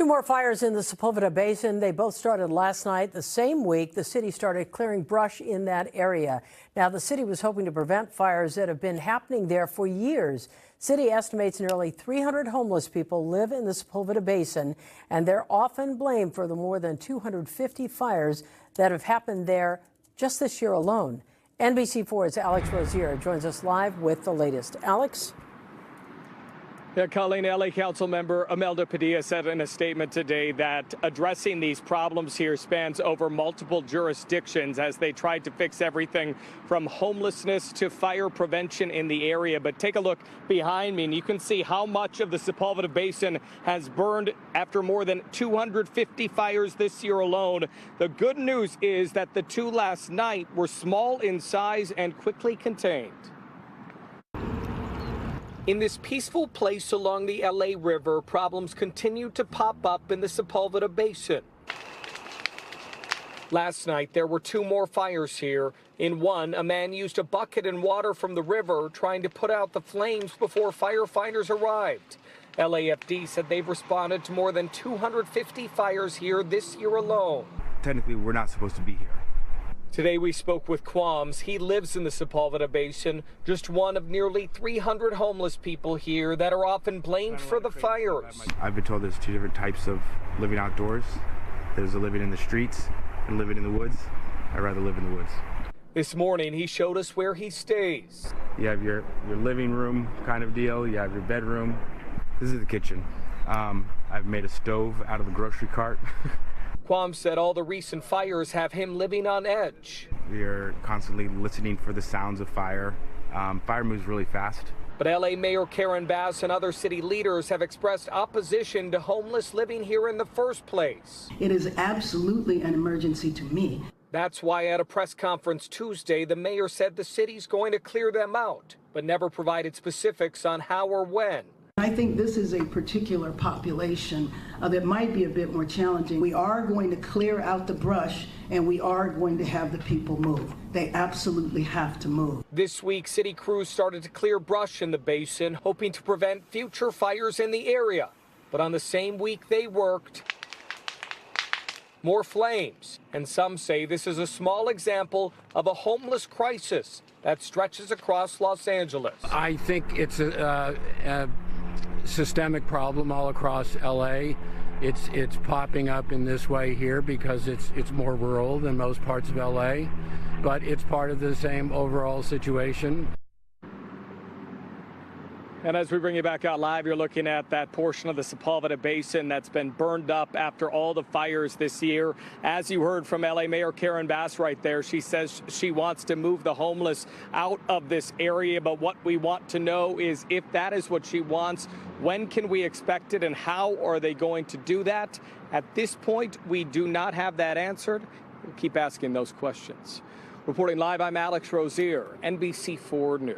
Two more fires in the Sepulveda Basin. They both started last night. The same week, the city started clearing brush in that area. Now, the city was hoping to prevent fires that have been happening there for years. City estimates nearly 300 homeless people live in the Sepulveda Basin, and they're often blamed for the more than 250 fires that have happened there just this year alone. NBC4's Alex Rozier joins us live with the latest. Alex? Yeah, Colleen, LA Council member Imelda Padilla said in a statement today that addressing these problems here spans over multiple jurisdictions as they tried to fix everything from homelessness to fire prevention in the area. But take a look behind me and you can see how much of the Sepulveda Basin has burned after more than 250 fires this year alone. The good news is that the two last night were small in size and quickly contained. In this peaceful place along the LA River, problems continue to pop up in the Sepulveda Basin. Last night, there were two more fires here. In one, a man used a bucket and water from the river trying to put out the flames before firefighters arrived. LAFD said they've responded to more than 250 fires here this year alone. Technically, we're not supposed to be here. Today we spoke with Quams. He lives in the Sepulveda Basin, just one of nearly 300 homeless people here that are often blamed for the fires. I've been told there's two different types of living outdoors. There's the living in the streets and living in the woods. I'd rather live in the woods. This morning he showed us where he stays. You have your living room kind of deal. You have your bedroom. This is the kitchen. I've made a stove out of the grocery cart. Quam said all the recent fires have him living on edge. We are constantly listening for the sounds of fire. Fire moves really fast. But LA Mayor Karen Bass and other city leaders have expressed opposition to homeless living here in the first place. It is absolutely an emergency to me. That's why at a press conference Tuesday, the mayor said the city's going to clear them out, but never provided specifics on how or when. I think this is a particular population that might be a bit more challenging. We are going to clear out the brush and we are going to have the people move. They absolutely have to move. This week, city crews started to clear brush in the basin, hoping to prevent future fires in the area. But on the same week they worked, more flames. And some say this is a small example of a homeless crisis that stretches across Los Angeles. I think it's a systemic problem all across LA. It's popping up in this way here because it's more rural than most parts of LA, but it's part of the same overall situation. And as we bring you back out live, you're looking at that portion of the Sepulveda Basin that's been burned up after all the fires this year. As you heard from LA Mayor Karen Bass right there, she says she wants to move the homeless out of this area. But what we want to know is if that is what she wants, when can we expect it and how are they going to do that? At this point, we do not have that answered. We'll keep asking those questions. Reporting live, I'm Alex Rozier, NBC4 News.